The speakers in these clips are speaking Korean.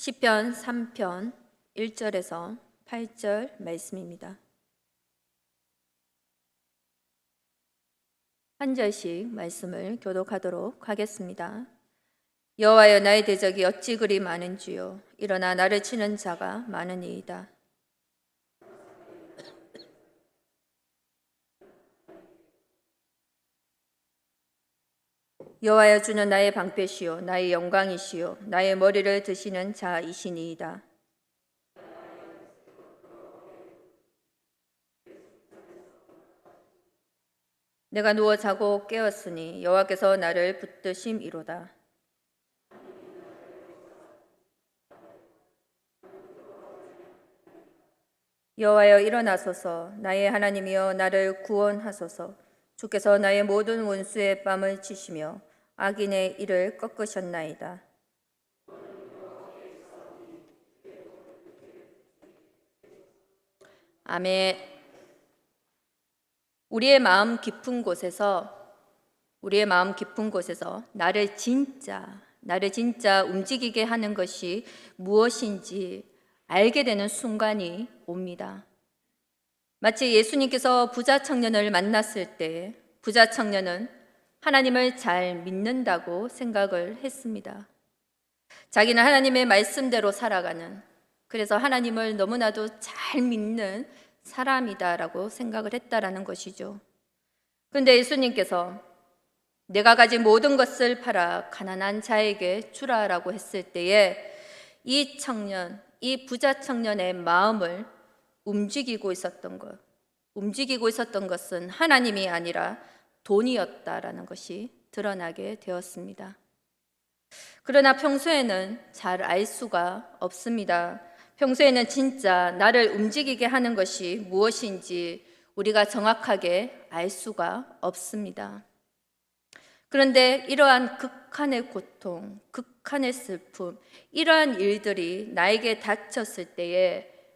시편 3편 1절에서 8절 말씀입니다. 한 절씩 말씀을 교독하도록 하겠습니다. 여호와여, 나의 대적이 어찌 그리 많은지요. 일어나 나를 치는 자가 많으니이다. 여호와여, 주는 나의 방패시요 나의 영광이시요 나의 머리를 드시는 자이시니이다. 내가 누워 자고 깨었으니 여호와께서 나를 붙드심이로다. 여호와여, 일어나소서. 나의 하나님이여, 나를 구원하소서. 주께서 나의 모든 원수의 뺨을 치시며 악인의 이를 꺾으셨나이다. 아멘. 우리의 마음 깊은 곳에서 나를 진짜 움직이게 하는 것이 무엇인지 알게 되는 순간이 옵니다. 마치 예수님께서 부자 청년을 만났을 때 부자 청년은 하나님을 잘 믿는다고 생각을 했습니다. 자기는 하나님의 말씀대로 살아가는, 그래서 하나님을 너무나도 잘 믿는 사람이다라고 생각을 했다라는 것이죠. 그런데 예수님께서 내가 가진 모든 것을 팔아 가난한 자에게 주라라고 했을 때에 이 부자 청년의 마음을 움직이고 있었던 것은 하나님이 아니라 돈이었다라는 것이 드러나게 되었습니다. 그러나 평소에는 잘 알 수가 없습니다. 평소에는 진짜 나를 움직이게 하는 것이 무엇인지 우리가 정확하게 알 수가 없습니다. 그런데 이러한 극한의 고통, 극한의 슬픔, 이러한 일들이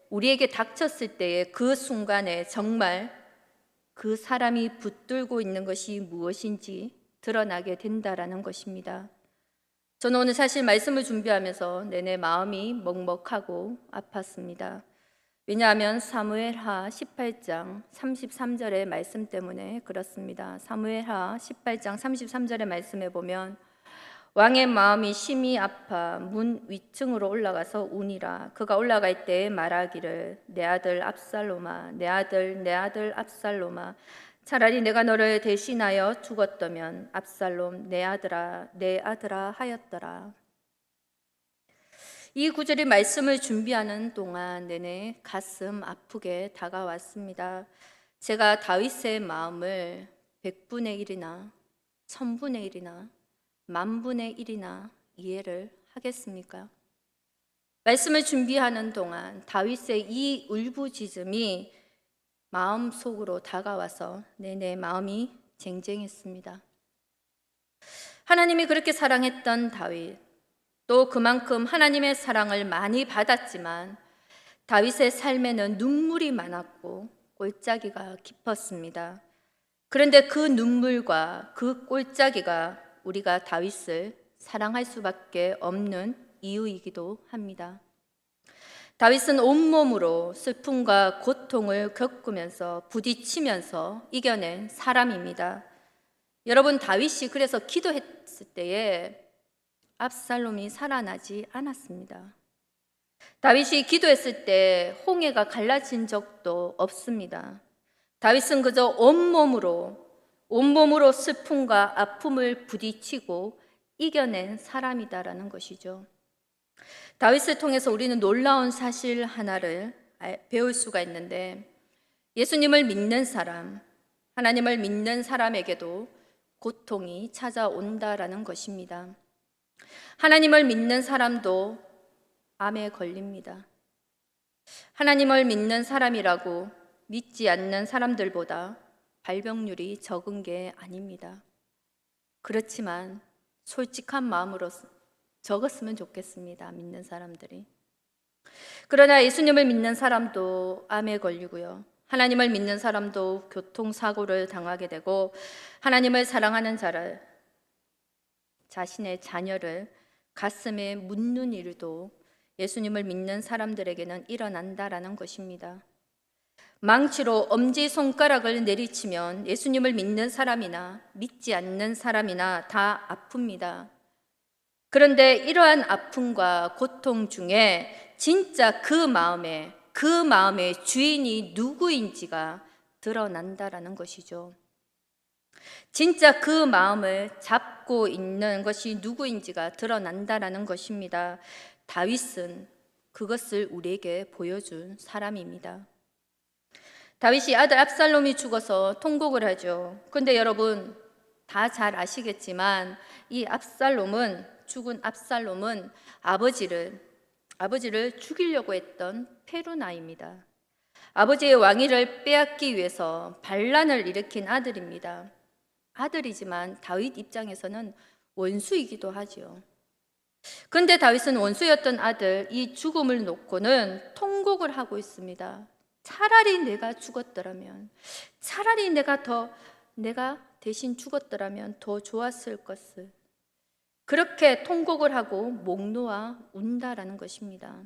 우리에게 닥쳤을 때에 그 순간에 정말 그 사람이 붙들고 있는 것이 무엇인지 드러나게 된다라는 것입니다. 저는 오늘 사실 말씀을 준비하면서 내내 마음이 먹먹하고 아팠습니다. 왜냐하면 사무엘하 18장 33절의 말씀 때문에 그렇습니다. 사무엘하 18장 33절의 말씀에 보면 왕의 마음이 심히 아파 문 위층으로 올라가서 우니라. 그가 올라갈 때 말하기를 내 아들 압살롬아, 내 아들 압살롬아, 차라리 내가 너를 대신하여 죽었다면 압살롬 내 아들아 하였더라. 이 구절의 말씀을 준비하는 동안 내내 가슴 아프게 다가왔습니다. 제가 다윗의 마음을 100분의 1이나 1000분의 1이나 10,000분의 1이나 이해를 하겠습니까? 말씀을 준비하는 동안 다윗의 이 울부짖음이 마음속으로 다가와서 내내 마음이 쟁쟁했습니다. 하나님이 그렇게 사랑했던 다윗, 또 그만큼 하나님의 사랑을 많이 받았지만 다윗의 삶에는 눈물이 많았고 골짜기가 깊었습니다. 그런데 그 눈물과 그 골짜기가 우리가 다윗을 사랑할 수밖에 없는 이유이기도 합니다. 다윗은 온몸으로 슬픔과 고통을 겪으면서 부딪히면서 이겨낸 사람입니다. 여러분, 다윗이 그래서 기도했을 때에 압살롬이 살아나지 않았습니다. 다윗이 기도했을 때 홍해가 갈라진 적도 없습니다. 다윗은 그저 온몸으로 슬픔과 아픔을 부딪히고 이겨낸 사람이다라는 것이죠. 다윗을 통해서 우리는 놀라운 사실 하나를 배울 수가 있는데, 예수님을 믿는 사람, 하나님을 믿는 사람에게도 고통이 찾아온다라는 것입니다. 하나님을 믿는 사람도 암에 걸립니다. 하나님을 믿는 사람이라고 믿지 않는 사람들보다 발병률이 적은 게 아닙니다. 그렇지만 솔직한 마음으로 적었으면 좋겠습니다. 믿는 사람들이. 그러나 예수님을 믿는 사람도 암에 걸리고요. 하나님을 믿는 사람도 교통사고를 당하게 되고, 하나님을 사랑하는 자신의 자녀를 가슴에 묻는 일도 예수님을 믿는 사람들에게는 일어난다라는 것입니다. 망치로 엄지손가락을 내리치면 예수님을 믿는 사람이나 믿지 않는 사람이나 다 아픕니다. 그런데 이러한 아픔과 고통 중에 진짜 그 마음의 주인이 누구인지가 드러난다라는 것이죠. 진짜 그 마음을 잡고 있는 것이 누구인지가 드러난다라는 것입니다. 다윗은 그것을 우리에게 보여준 사람입니다. 다윗이 아들 압살롬이 죽어서 통곡을 하죠. 그런데 여러분 다 잘 아시겠지만 이 죽은 압살롬은 아버지를 죽이려고 했던 페루나입니다. 아버지의 왕위를 빼앗기 위해서 반란을 일으킨 아들입니다. 아들이지만 다윗 입장에서는 원수이기도 하지요. 그런데 다윗은 원수였던 아들 이 죽음을 놓고는 통곡을 하고 있습니다. 차라리 내가 죽었더라면, 차라리 내가 대신 죽었더라면 더 좋았을 것을. 그렇게 통곡을 하고 목 놓아 운다라는 것입니다.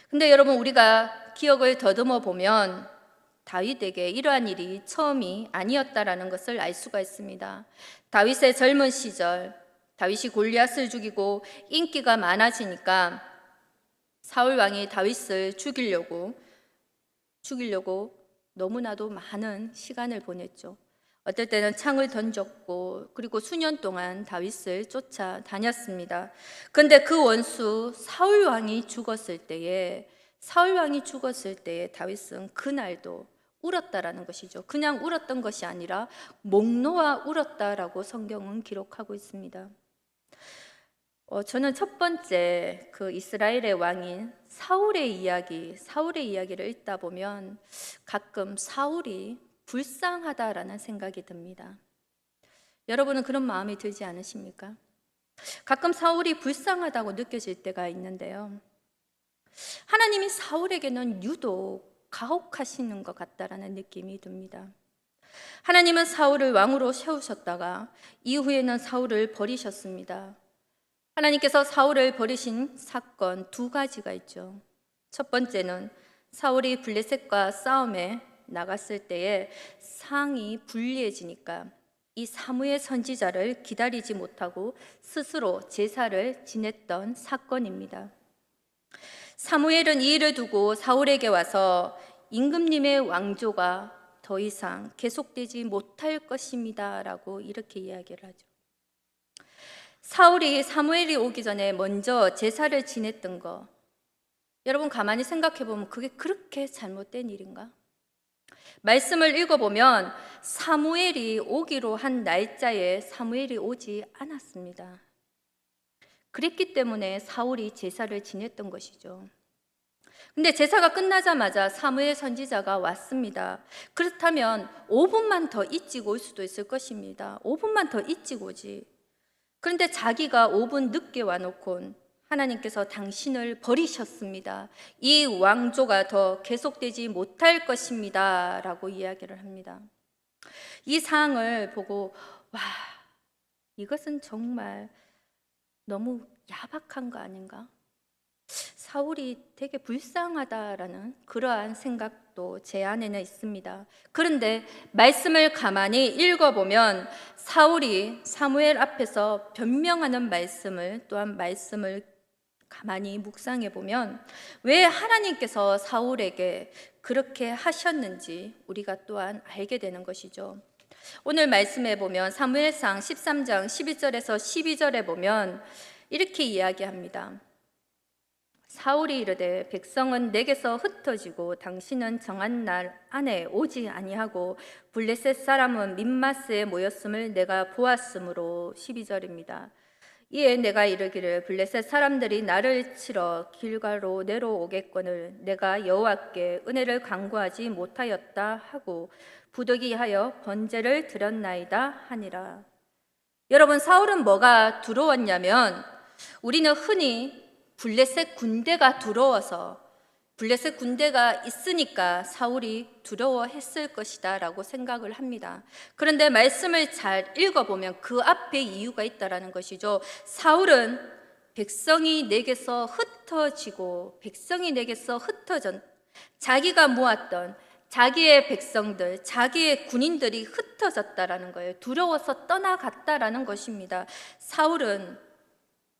근데 여러분 우리가 기억을 더듬어 보면 다윗에게 이러한 일이 처음이 아니었다라는 것을 알 수가 있습니다. 다윗의 젊은 시절, 다윗이 골리앗을 죽이고 인기가 많아지니까 사울 왕이 다윗을 죽이려고 너무나도 많은 시간을 보냈죠. 어떨 때는 창을 던졌고 그리고 수년 동안 다윗을 쫓아다녔습니다. 그런데 그 원수 사울 왕이 죽었을 때에 다윗은 그날도 울었다라는 것이죠. 그냥 울었던 것이 아니라 목 놓아 울었다라고 성경은 기록하고 있습니다. 저는 첫 번째 그 이스라엘의 왕인 사울의 이야기를 읽다 보면 가끔 사울이 불쌍하다라는 생각이 듭니다. 여러분은 그런 마음이 들지 않으십니까? 가끔 사울이 불쌍하다고 느껴질 때가 있는데요. 하나님이 사울에게는 유독 가혹하시는 것 같다라는 느낌이 듭니다. 하나님은 사울을 왕으로 세우셨다가 이후에는 사울을 버리셨습니다. 하나님께서 사울을 버리신 사건 두 가지가 있죠. 첫 번째는 사울이 블레셋과 싸움에 나갔을 때에 상이 불리해지니까 이 사무엘 선지자를 기다리지 못하고 스스로 제사를 지냈던 사건입니다. 사무엘은 이 일을 두고 사울에게 와서 임금님의 왕조가 더 이상 계속되지 못할 것입니다 라고 이렇게 이야기를 하죠. 사무엘이 오기 전에 먼저 제사를 지냈던 거, 여러분 가만히 생각해 보면 그게 그렇게 잘못된 일인가? 말씀을 읽어보면 사무엘이 오기로 한 날짜에 사무엘이 오지 않았습니다. 그랬기 때문에 사울이 제사를 지냈던 것이죠. 근데 제사가 끝나자마자 사무엘 선지자가 왔습니다. 그렇다면 5분만 더 일찍 올 수도 있을 것입니다. 5분만 더 일찍 오지. 그런데 자기가 5분 늦게 와놓곤 하나님께서 당신을 버리셨습니다. 이 왕조가 더 계속되지 못할 것입니다 라고 이야기를 합니다. 이 사항을 보고 이것은 정말 너무 야박한 거 아닌가? 사울이 되게 불쌍하다라는 그러한 생각도 제 안에는 있습니다. 그런데 말씀을 가만히 읽어보면 사울이 사무엘 앞에서 변명하는 말씀을 가만히 묵상해 보면 왜 하나님께서 사울에게 그렇게 하셨는지 우리가 또한 알게 되는 것이죠. 오늘 말씀해 보면 사무엘상 13장 11절에서 12절에 보면 이렇게 이야기합니다. 사울이 이르되 백성은 내게서 흩어지고 당신은 정한 날 안에 오지 아니하고 블레셋 사람은 밋마스에 모였음을 내가 보았으므로 12절입니다. 이에 내가 이르기를 블레셋 사람들이 나를 치러 길가로 내려오겠거늘 내가 여호와께 은혜를 간구하지 못하였다 하고 부득이하여 번제를 드렸나이다 하니라. 여러분 사울은 뭐가 두려웠냐면 우리는 흔히 블레셋 군대가 두려워서 블레셋 군대가 있으니까 사울이 두려워했을 것이다 라고 생각을 합니다. 그런데 말씀을 잘 읽어보면 그 앞에 이유가 있다라는 것이죠. 사울은 백성이 내게서 흩어지고 백성이 내게서 흩어져 자기가 모았던 자기의 백성들, 자기의 군인들이 흩어졌다라는 거예요. 두려워서 떠나갔다라는 것입니다. 사울은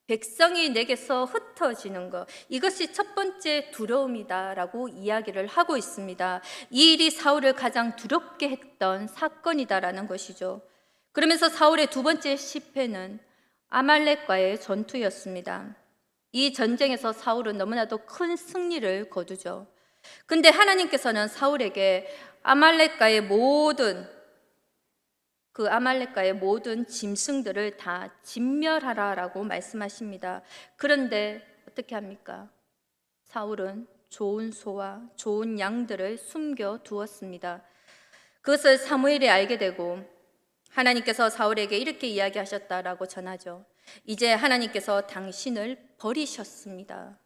백성이 내게서 흩어지는 것, 이것이 첫 번째 두려움이다라고 이야기를 하고 있습니다. 이 일이 사울을 가장 두렵게 했던 사건이다라는 것이죠. 그러면서 사울의 두 번째 시패는 아말렉과의 전투였습니다. 이 전쟁에서 사울은 너무나도 큰 승리를 거두죠. 근데 하나님께서는 사울에게 아말렉과의 모든 짐승들을 다 진멸하라라고 말씀하십니다. 그런데 어떻게 합니까? 사울은 좋은 소와 좋은 양들을 숨겨 두었습니다. 그것을 사무엘이 알게 되고 하나님께서 사울에게 이렇게 이야기하셨다라고 전하죠. 이제 하나님께서 당신을 버리셨습니다.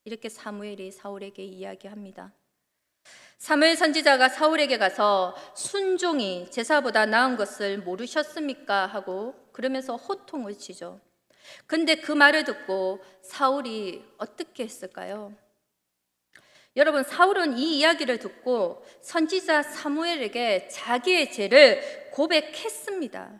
이렇게 사무엘이 사울에게 이야기합니다. 사무엘 선지자가 사울에게 가서 순종이 제사보다 나은 것을 모르셨습니까? 하고 그러면서 호통을 치죠. 근데 그 말을 듣고 사울이 어떻게 했을까요? 여러분, 사울은 이 이야기를 듣고 선지자 사무엘에게 자기의 죄를 고백했습니다.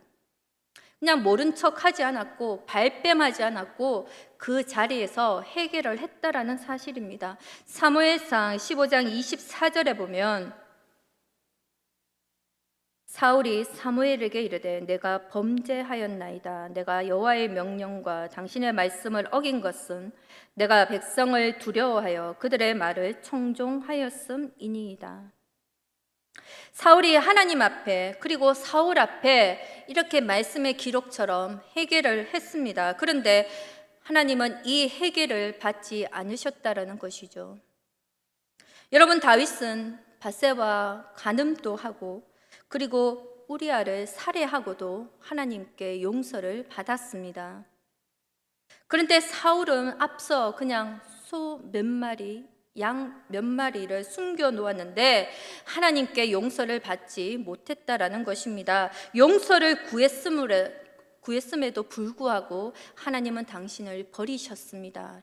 그냥 모른 척 하지 않았고 발뺌하지 않았고 그 자리에서 해결을 했다라는 사실입니다. 사무엘상 15장 24절에 보면 사울이 사무엘에게 이르되 내가 범죄하였나이다. 내가 여호와의 명령과 당신의 말씀을 어긴 것은 내가 백성을 두려워하여 그들의 말을 청종하였음이니이다. 사울이 하나님 앞에 그리고 사울 앞에 이렇게 말씀의 기록처럼 해결을 했습니다. 그런데 하나님은 이 해결을 받지 않으셨다라는 것이죠. 여러분, 다윗은 밧세바와 간음도 하고 그리고 우리아를 살해하고도 하나님께 용서를 받았습니다. 그런데 사울은 앞서 그냥 소 몇 마리, 양 몇 마리를 숨겨 놓았는데 하나님께 용서를 받지 못했다라는 것입니다. 용서를 구했음에도 불구하고 하나님은 당신을 버리셨습니다.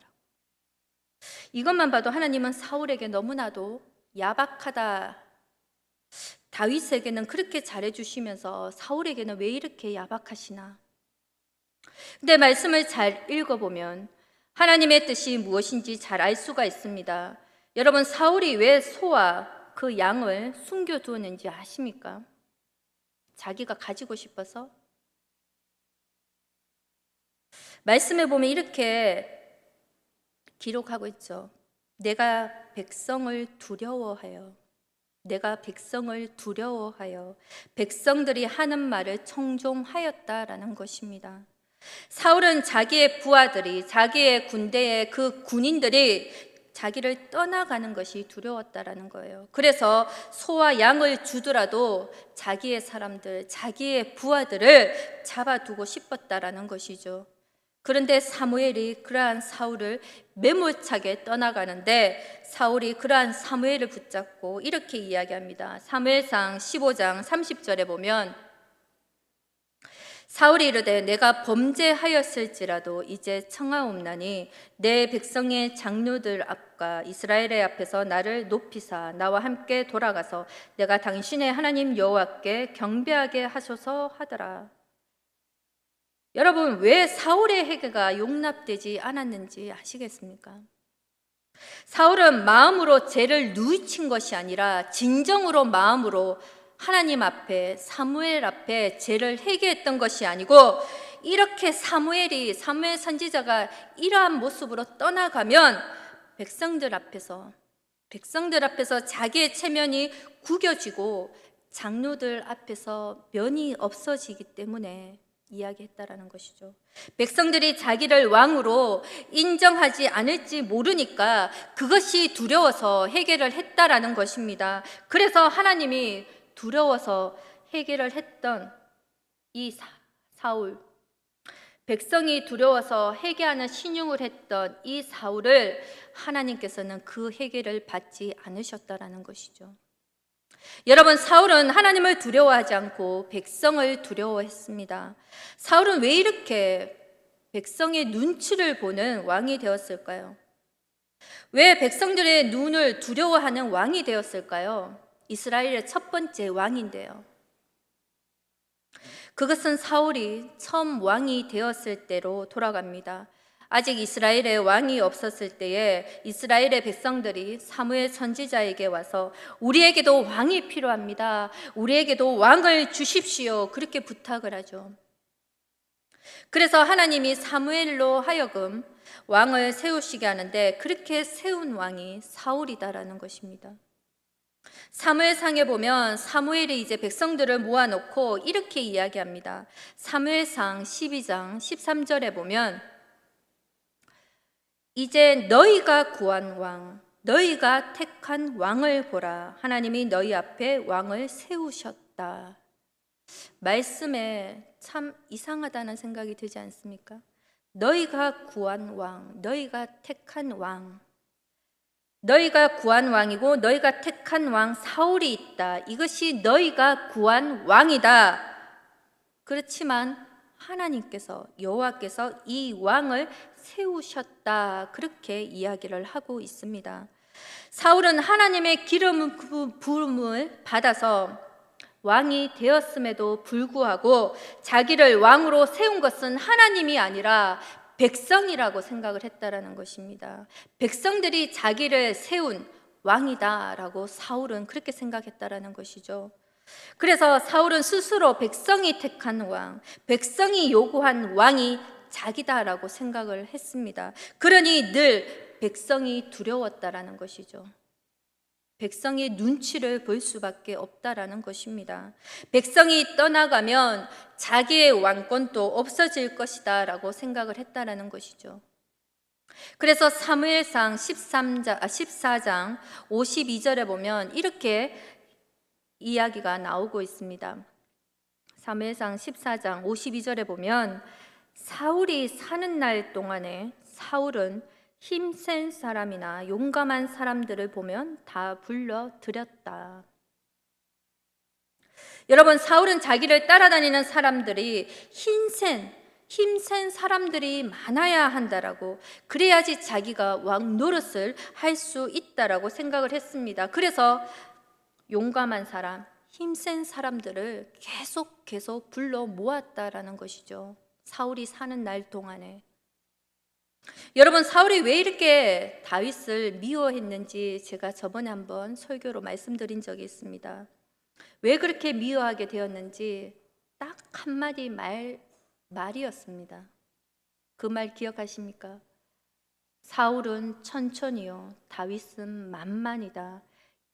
이것만 봐도 하나님은 사울에게 너무나도 야박하다. 다윗에게는 그렇게 잘해주시면서 사울에게는 왜 이렇게 야박하시나? 근데 말씀을 잘 읽어보면 하나님의 뜻이 무엇인지 잘 알 수가 있습니다. 여러분, 사울이 왜 소와 그 양을 숨겨두었는지 아십니까? 자기가 가지고 싶어서? 말씀에 보면 이렇게 기록하고 있죠. 내가 백성을 두려워하여 백성들이 하는 말을 청종하였다라는 것입니다. 사울은 자기의 부하들이, 자기의 군대의 그 군인들이 자기를 떠나가는 것이 두려웠다라는 거예요. 그래서 소와 양을 주더라도 자기의 사람들, 자기의 부하들을 잡아두고 싶었다라는 것이죠. 그런데 사무엘이 그러한 사울을 매몰차게 떠나가는데 사울이 그러한 사무엘을 붙잡고 이렇게 이야기합니다. 사무엘상 15장 30절에 보면 사울이 이르되 내가 범죄하였을지라도 이제 청하옵나니 내 백성의 장로들 앞과 이스라엘의 앞에서 나를 높이사 나와 함께 돌아가서 내가 당신의 하나님 여호와께 경배하게 하소서 하더라. 여러분, 왜 사울의 회개가 용납되지 않았는지 아시겠습니까? 사울은 마음으로 죄를 누이친 것이 아니라 진정으로 마음으로 하나님 앞에, 사무엘 앞에 죄를 회개했던 것이 아니고 이렇게 사무엘 선지자가 이러한 모습으로 떠나가면 백성들 앞에서 자기의 체면이 구겨지고 장로들 앞에서 면이 없어지기 때문에 이야기했다라는 것이죠. 백성들이 자기를 왕으로 인정하지 않을지 모르니까 그것이 두려워서 해결을 했다라는 것입니다. 그래서 하나님이 두려워서 해결을 했던 이 사울, 백성이 두려워서 회개하는 신용을 했던 이 사울을 하나님께서는 그 회개를 받지 않으셨다라는 것이죠. 여러분, 사울은 하나님을 두려워하지 않고 백성을 두려워했습니다. 사울은 왜 이렇게 백성의 눈치를 보는 왕이 되었을까요? 왜 백성들의 눈을 두려워하는 왕이 되었을까요? 이스라엘의 첫 번째 왕인데요. 그것은 사울이 처음 왕이 되었을 때로 돌아갑니다. 아직 이스라엘에 왕이 없었을 때에 이스라엘의 백성들이 사무엘 선지자에게 와서 우리에게도 왕이 필요합니다. 우리에게도 왕을 주십시오. 그렇게 부탁을 하죠. 그래서 하나님이 사무엘로 하여금 왕을 세우시게 하는데 그렇게 세운 왕이 사울이다라는 것입니다. 사무엘상에 보면 사무엘이 이제 백성들을 모아놓고 이렇게 이야기합니다. 사무엘상 12장 13절에 보면 이제 너희가 구한 왕, 너희가 택한 왕을 보라. 하나님이 너희 앞에 왕을 세우셨다. 말씀에 참 이상하다는 생각이 들지 않습니까? 너희가 구한 왕, 너희가 택한 왕, 너희가 구한 왕이고 너희가 택한 왕 사울이 있다. 이것이 너희가 구한 왕이다. 그렇지만 하나님께서 여호와께서 이 왕을 세우셨다. 그렇게 이야기를 하고 있습니다. 사울은 하나님의 기름 부음을 받아서 왕이 되었음에도 불구하고 자기를 왕으로 세운 것은 하나님이 아니라 백성이라고 생각을 했다라는 것입니다. 백성들이 자기를 세운 왕이다라고 사울은 그렇게 생각했다라는 것이죠. 그래서 사울은 스스로 백성이 택한 왕, 백성이 요구한 왕이 자기다라고 생각을 했습니다. 그러니 늘 백성이 두려웠다라는 것이죠. 백성의 눈치를 볼 수밖에 없다라는 것입니다. 백성이 떠나가면 자기의 왕권도 없어질 것이다 라고 생각을 했다라는 것이죠. 그래서 사무엘상 14장 52절에 보면 이렇게 이야기가 나오고 있습니다. 사무엘상 14장 52절에 보면 사울이 사는 날 동안에 사울은 힘센 사람이나 용감한 사람들을 보면 다 불러들였다. 여러분, 사울은 자기를 따라다니는 사람들이 힘센 사람들이 많아야 한다라고, 그래야지 자기가 왕 노릇을 할 수 있다라고 생각을 했습니다. 그래서 용감한 사람, 힘센 사람들을 계속 불러 모았다라는 것이죠. 사울이 사는 날 동안에. 여러분, 사울이 왜 이렇게 다윗을 미워했는지 제가 저번에 한번 설교로 말씀드린 적이 있습니다. 왜 그렇게 미워하게 되었는지 딱 한마디 말이었습니다. 그 말 기억하십니까? 사울은 천천히요, 다윗은 만만이다.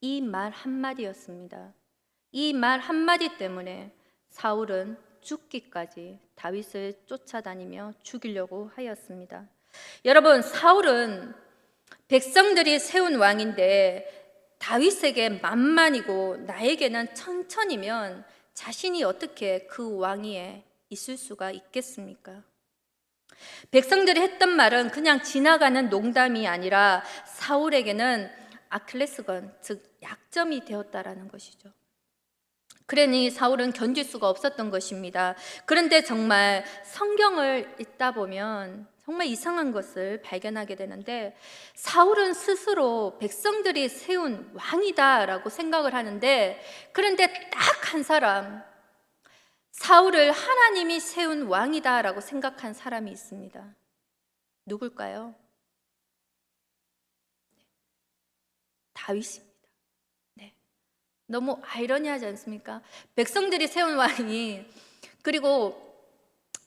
이 말 한마디였습니다. 이 말 한마디 때문에 사울은 죽기까지 다윗을 쫓아다니며 죽이려고 하였습니다. 여러분, 사울은 백성들이 세운 왕인데 다윗에게 만만이고 나에게는 천천히면 자신이 어떻게 그 왕위에 있을 수가 있겠습니까? 백성들이 했던 말은 그냥 지나가는 농담이 아니라 사울에게는 아킬레스건, 즉 약점이 되었다라는 것이죠. 그러니 사울은 견딜 수가 없었던 것입니다. 그런데 정말 성경을 읽다 보면 정말 이상한 것을 발견하게 되는데, 사울은 스스로 백성들이 세운 왕이다라고 생각을 하는데, 그런데 딱 한 사람, 사울을 하나님이 세운 왕이다라고 생각한 사람이 있습니다. 누굴까요? 다윗입니다. 네. 너무 아이러니하지 않습니까? 백성들이 세운 왕이, 그리고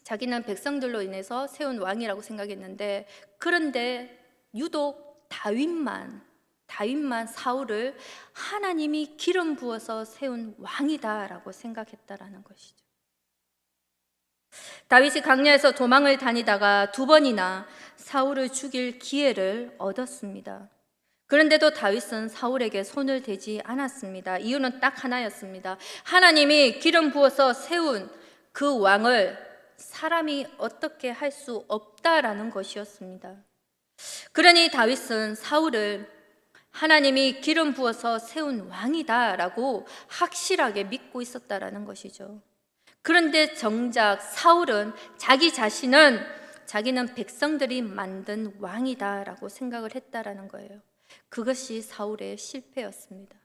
자기는 백성들로 인해서 세운 왕이라고 생각했는데, 그런데 유독 다윗만 사울을 하나님이 기름 부어서 세운 왕이다라고 생각했다라는 것이죠. 다윗이 광야에서 도망을 다니다가 2번이나 사울을 죽일 기회를 얻었습니다. 그런데도 다윗은 사울에게 손을 대지 않았습니다. 이유는 딱 하나였습니다. 하나님이 기름 부어서 세운 그 왕을 사람이 어떻게 할 수 없다라는 것이었습니다. 그러니 다윗은 사울을 하나님이 기름 부어서 세운 왕이다라고 확실하게 믿고 있었다라는 것이죠. 그런데 정작 사울은 자기 자신은 자기는 백성들이 만든 왕이다라고 생각을 했다라는 거예요. 그것이 사울의 실패였습니다.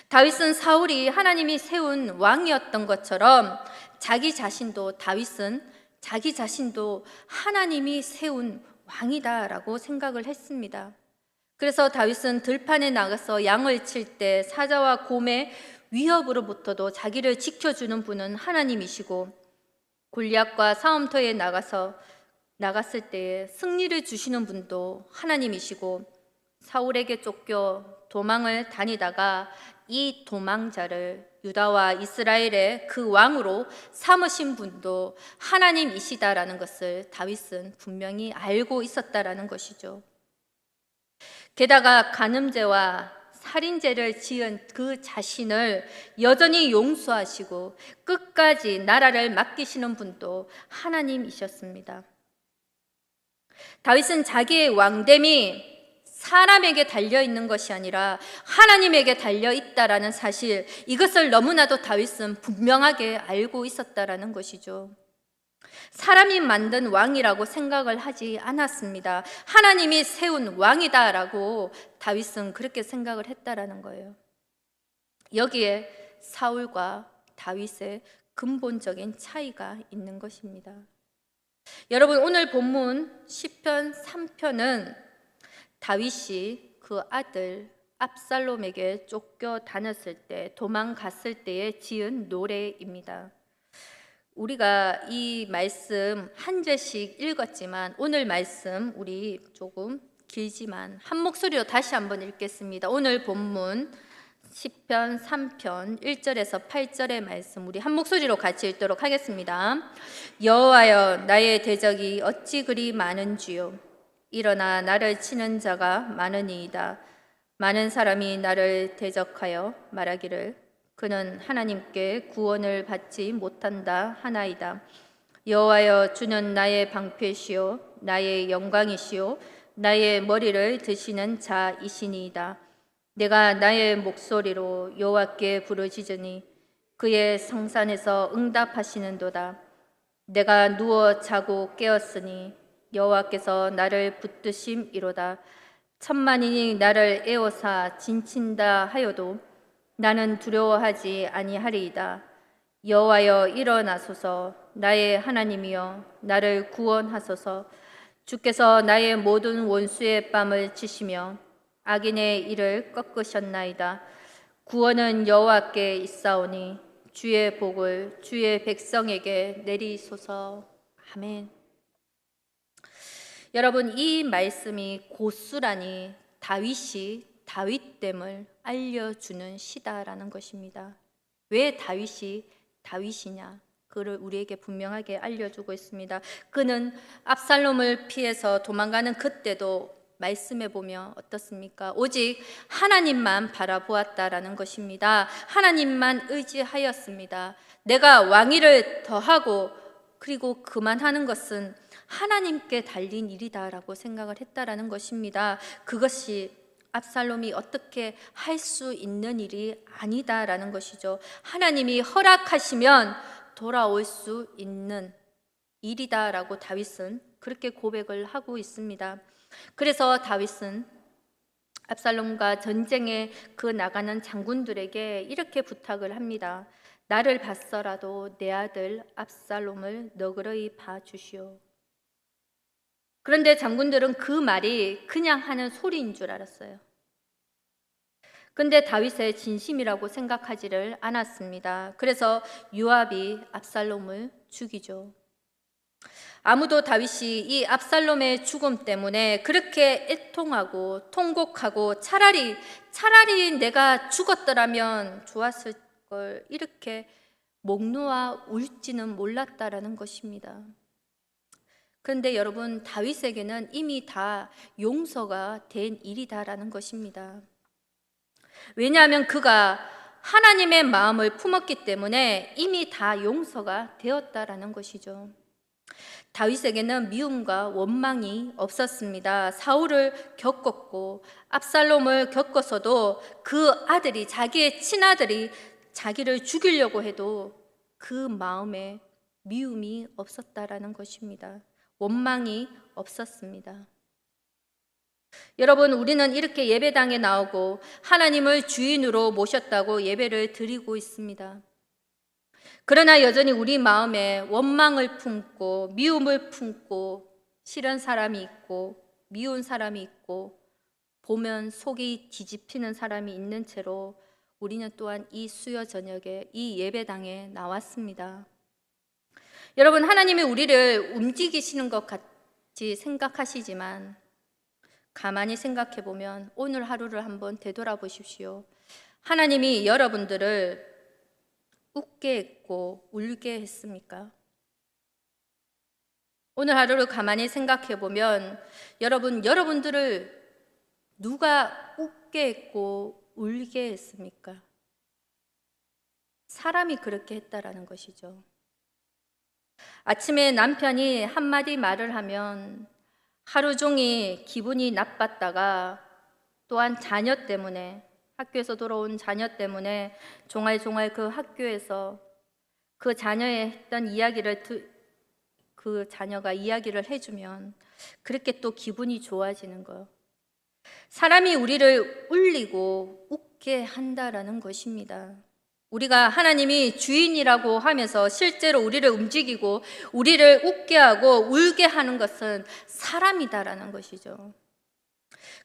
다윗은 사울이 하나님이 세운 왕이었던 것처럼 다윗은 자기 자신도 하나님이 세운 왕이다라고 생각을 했습니다. 그래서 다윗은 들판에 나가서 양을 칠 때 사자와 곰의 위협으로부터도 자기를 지켜주는 분은 하나님이시고, 골리앗과 싸움터에 나갔을 때에 승리를 주시는 분도 하나님이시고, 사울에게 쫓겨 도망을 다니다가 이 도망자를 유다와 이스라엘의 그 왕으로 삼으신 분도 하나님이시다라는 것을 다윗은 분명히 알고 있었다라는 것이죠. 게다가 간음죄와 살인죄를 지은 그 자신을 여전히 용서하시고 끝까지 나라를 맡기시는 분도 하나님이셨습니다. 다윗은 자기의 왕됨이 사람에게 달려있는 것이 아니라 하나님에게 달려있다라는 사실, 이것을 너무나도 다윗은 분명하게 알고 있었다라는 것이죠. 사람이 만든 왕이라고 생각을 하지 않았습니다. 하나님이 세운 왕이다라고 다윗은 그렇게 생각을 했다라는 거예요. 여기에 사울과 다윗의 근본적인 차이가 있는 것입니다. 여러분, 오늘 본문 시편 3편은 다윗이 그 아들 압살롬에게 쫓겨 다녔을 때, 도망갔을 때에 지은 노래입니다. 우리가 이 말씀 한 절씩 읽었지만 오늘 말씀 우리 조금 길지만 한 목소리로 다시 한번 읽겠습니다. 오늘 본문 시편 3편 1절에서 8절의 말씀 우리 한 목소리로 같이 읽도록 하겠습니다. 여호와여, 나의 대적이 어찌 그리 많은지요. 일어나 나를 치는 자가 많으니이다. 많은 사람이 나를 대적하여 말하기를 그는 하나님께 구원을 받지 못한다 하나이다. 여호와여, 주는 나의 방패시요 나의 영광이시요 나의 머리를 드시는 자이시니이다. 내가 나의 목소리로 여호와께 부르짖으니 그의 성산에서 응답하시는도다. 내가 누워 자고 깨었으니 여호와께서 나를 붙드심이로다. 천만인이 나를 에워싸 진친다 하여도 나는 두려워하지 아니하리이다. 여호와여, 일어나소서. 나의 하나님이여, 나를 구원하소서. 주께서 나의 모든 원수의 뺨을 치시며 악인의 일을 꺾으셨나이다. 구원은 여호와께 있사오니 주의 복을 주의 백성에게 내리소서. 아멘. 여러분, 이 말씀이 고스란히 다윗이 다윗됨을 알려주는 시다라는 것입니다. 왜 다윗이 다윗이냐? 그를 우리에게 분명하게 알려주고 있습니다. 그는 압살롬을 피해서 도망가는 그때도 말씀해 보면 어떻습니까? 오직 하나님만 바라보았다라는 것입니다. 하나님만 의지하였습니다. 내가 왕위를 더하고 그리고 그만하는 것은 하나님께 달린 일이다라고 생각을 했다라는 것입니다. 그것이 압살롬이 어떻게 할 수 있는 일이 아니다라는 것이죠. 하나님이 허락하시면 돌아올 수 있는 일이다라고 다윗은 그렇게 고백을 하고 있습니다. 그래서 다윗은 압살롬과 전쟁에 나가는 장군들에게 이렇게 부탁을 합니다. 나를 봤어라도 내 아들 압살롬을 너그러이 봐주시오. 그런데 장군들은 그 말이 그냥 하는 소리인 줄 알았어요. 근데 다윗의 진심이라고 생각하지를 않았습니다. 그래서 요압이 압살롬을 죽이죠. 아무도 다윗이 이 압살롬의 죽음 때문에 그렇게 애통하고 통곡하고 차라리 내가 죽었더라면 좋았을 걸 이렇게 목 놓아 울지는 몰랐다라는 것입니다. 그런데 여러분, 다윗에게는 이미 다 용서가 된 일이다라는 것입니다. 왜냐하면 그가 하나님의 마음을 품었기 때문에 이미 다 용서가 되었다라는 것이죠. 다윗에게는 미움과 원망이 없었습니다. 사울을 겪었고 압살롬을 겪어서도 그 아들이, 자기의 친아들이 자기를 죽이려고 해도 그 마음에 미움이 없었다라는 것입니다. 원망이 없었습니다. 여러분, 우리는 이렇게 예배당에 나오고 하나님을 주인으로 모셨다고 예배를 드리고 있습니다. 그러나 여전히 우리 마음에 원망을 품고 미움을 품고 싫은 사람이 있고 미운 사람이 있고 보면 속이 뒤집히는 사람이 있는 채로 우리는 또한 이 수요 저녁에 이 예배당에 나왔습니다. 여러분, 하나님이 우리를 움직이시는 것 같이 생각하시지만 가만히 생각해 보면 오늘 하루를 한번 되돌아보십시오. 하나님이 여러분들을 웃게 했고 울게 했습니까? 오늘 하루를 가만히 생각해 보면 여러분들을 누가 웃게 했고 울게 했습니까? 사람이 그렇게 했다라는 것이죠. 아침에 남편이 한마디 말을 하면 하루 종일 기분이 나빴다가 또한 자녀 때문에 학교에서 돌아온 자녀 때문에 종알종알 그 학교에서 그 자녀의 했던 이야기를 그 자녀가 이야기를 해주면 그렇게 또 기분이 좋아지는 거예요. 사람이 우리를 울리고 웃게 한다라는 것입니다. 우리가 하나님이 주인이라고 하면서 실제로 우리를 움직이고 우리를 웃게 하고 울게 하는 것은 사람이다라는 것이죠.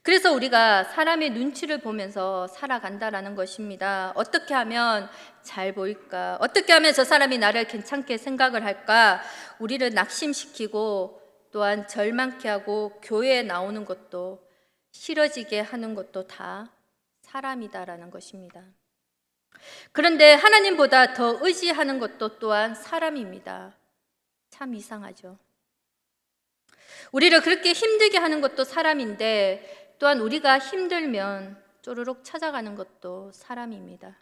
그래서 우리가 사람의 눈치를 보면서 살아간다라는 것입니다. 어떻게 하면 잘 보일까? 어떻게 하면 저 사람이 나를 괜찮게 생각을 할까? 우리를 낙심시키고 또한 절망케 하고 교회에 나오는 것도 싫어지게 하는 것도 다 사람이다라는 것입니다. 그런데 하나님보다 더 의지하는 것도 또한 사람입니다. 참 이상하죠. 우리를 그렇게 힘들게 하는 것도 사람인데 또한 우리가 힘들면 쪼르륵 찾아가는 것도 사람입니다.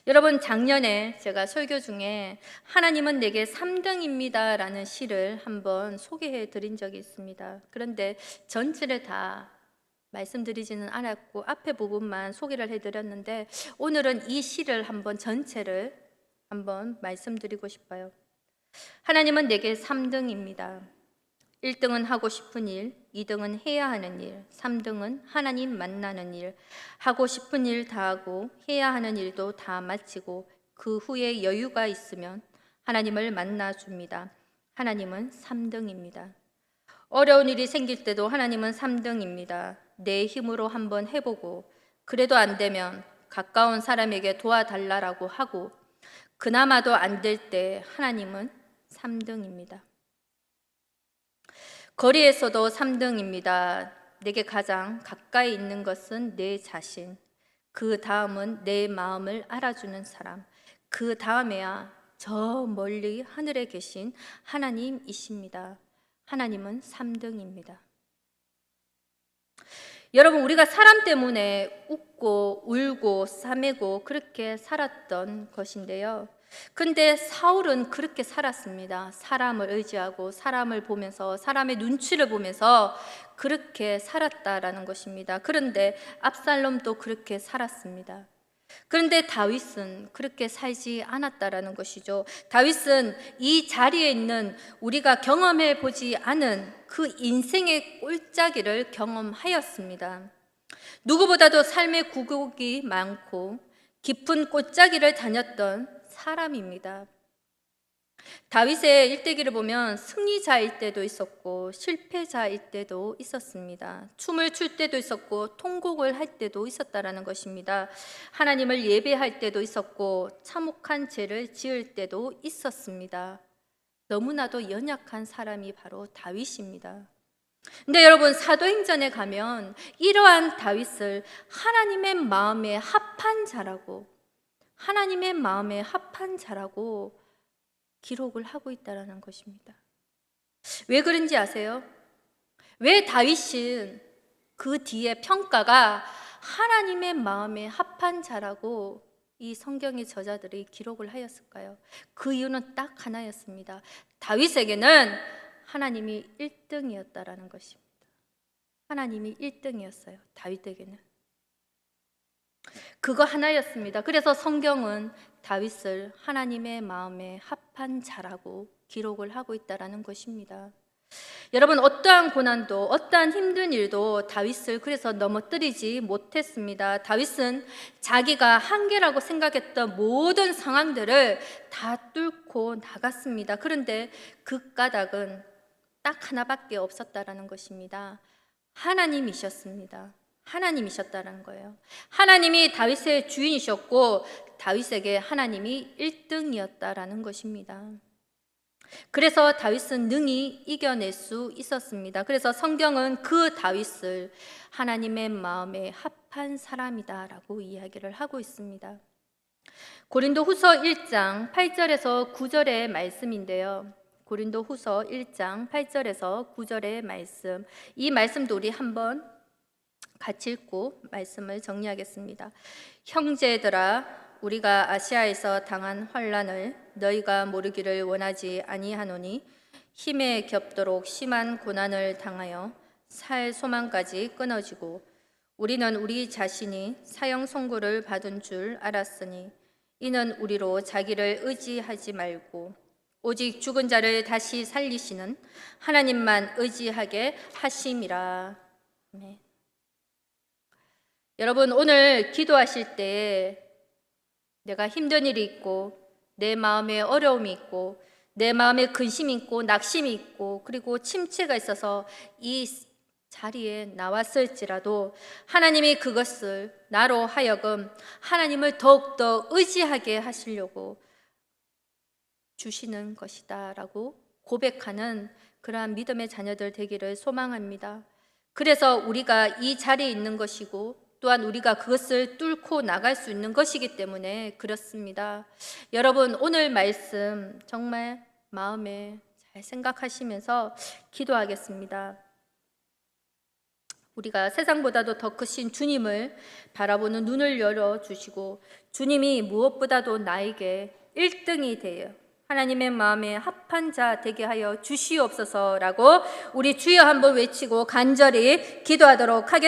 여러분, 작년에 제가 설교 중에 하나님은 내게 3등입니다 라는 시를 한번 소개해 드린 적이 있습니다. 그런데 전체를 다 말씀드리지는 않았고 앞에 부분만 소개를 해드렸는데 오늘은 이 시를 한번 전체를 한번 말씀드리고 싶어요. 하나님은 내게 3등입니다. 1등은 하고 싶은 일, 2등은 해야 하는 일, 3등은 하나님 만나는 일. 하고 싶은 일 다 하고 해야 하는 일도 다 마치고 그 후에 여유가 있으면 하나님을 만나 줍니다. 하나님은 3등입니다. 어려운 일이 생길 때도 하나님은 3등입니다. 내 힘으로 한번 해보고 그래도 안 되면 가까운 사람에게 도와달라고 하고 그나마도 안 될 때 하나님은 3등입니다. 거리에서도 3등입니다. 내게 가장 가까이 있는 것은 내 자신, 그 다음은 내 마음을 알아주는 사람, 그 다음에야 저 멀리 하늘에 계신 하나님이십니다. 하나님은 3등입니다. 여러분, 우리가 사람 때문에 웃고 울고 싸매고 그렇게 살았던 것인데요. 근데 사울은 그렇게 살았습니다. 사람을 의지하고 사람을 보면서 사람의 눈치를 보면서 그렇게 살았다라는 것입니다. 그런데 압살롬도 그렇게 살았습니다. 그런데 다윗은 그렇게 살지 않았다라는 것이죠. 다윗은 이 자리에 있는 우리가 경험해 보지 않은 그 인생의 꼴짜기를 경험하였습니다. 누구보다도 삶의 굴곡이 많고 깊은 꼴짜기를 다녔던 사람입니다. 다윗의 일대기를 보면 승리자일 때도 있었고 실패자일 때도 있었습니다. 춤을 출 때도 있었고 통곡을 할 때도 있었다라는 것입니다. 하나님을 예배할 때도 있었고 참혹한 죄를 지을 때도 있었습니다. 너무나도 연약한 사람이 바로 다윗입니다. 근데 여러분, 사도행전에 가면 이러한 다윗을 하나님의 마음에 합한 자라고 하나님의 마음에 합한 자라고 기록을 하고 있다는 것입니다. 왜 그런지 아세요? 왜 다윗은 그 뒤에 평가가 하나님의 마음에 합한 자라고 이 성경의 저자들이 기록을 하였을까요? 그 이유는 딱 하나였습니다. 다윗에게는 하나님이 1등이었다라는 것입니다. 하나님이 1등이었어요. 다윗에게는. 그거 하나였습니다. 그래서 성경은 다윗을 하나님의 마음에 합한 자라고 기록을 하고 있다라는 것입니다. 여러분, 어떠한 고난도, 어떠한 힘든 일도 다윗을 그래서 넘어뜨리지 못했습니다. 다윗은 자기가 한계라고 생각했던 모든 상황들을 다 뚫고 나갔습니다. 그런데 그 까닭은 딱 하나밖에 없었다라는 것입니다. 하나님이셨습니다. 하나님이셨다는 거예요. 하나님이 다윗의 주인이셨고 다윗에게 하나님이 1등이었다라는 것입니다. 그래서 다윗은 능히 이겨낼 수 있었습니다. 그래서 성경은 그 다윗을 하나님의 마음에 합한 사람이다라고 이야기를 하고 있습니다. 고린도후서 1장 8절에서 9절의 말씀인데요. 고린도후서 1장 8절에서 9절의 말씀, 이 말씀도 우리 한번 같이 읽고 말씀을 정리하겠습니다. 형제들아, 우리가 아시아에서 당한 환난을 너희가 모르기를 원하지 아니하노니 힘에 겹도록 심한 고난을 당하여 살 소망까지 끊어지고 우리는 우리 자신이 사형 선고를 받은 줄 알았으니 이는 우리로 자기를 의지하지 말고 오직 죽은 자를 다시 살리시는 하나님만 의지하게 하심이라. 아멘. 여러분, 오늘 기도하실 때 내가 힘든 일이 있고 내 마음에 어려움이 있고 내 마음에 근심이 있고 낙심이 있고 그리고 침체가 있어서 이 자리에 나왔을지라도 하나님이 그것을 나로 하여금 하나님을 더욱더 의지하게 하시려고 주시는 것이다 라고 고백하는 그러한 믿음의 자녀들 되기를 소망합니다. 그래서 우리가 이 자리에 있는 것이고 또한 우리가 그것을 뚫고 나갈 수 있는 것이기 때문에 그렇습니다. 여러분, 오늘 말씀 정말 마음에 잘 생각하시면서 기도하겠습니다. 우리가 세상보다도 더 크신 주님을 바라보는 눈을 열어주시고 주님이 무엇보다도 나에게 1등이 되어 하나님의 마음에 합한 자 되게 하여 주시옵소서라고 우리 주여 한번 외치고 간절히 기도하도록 하겠습니다.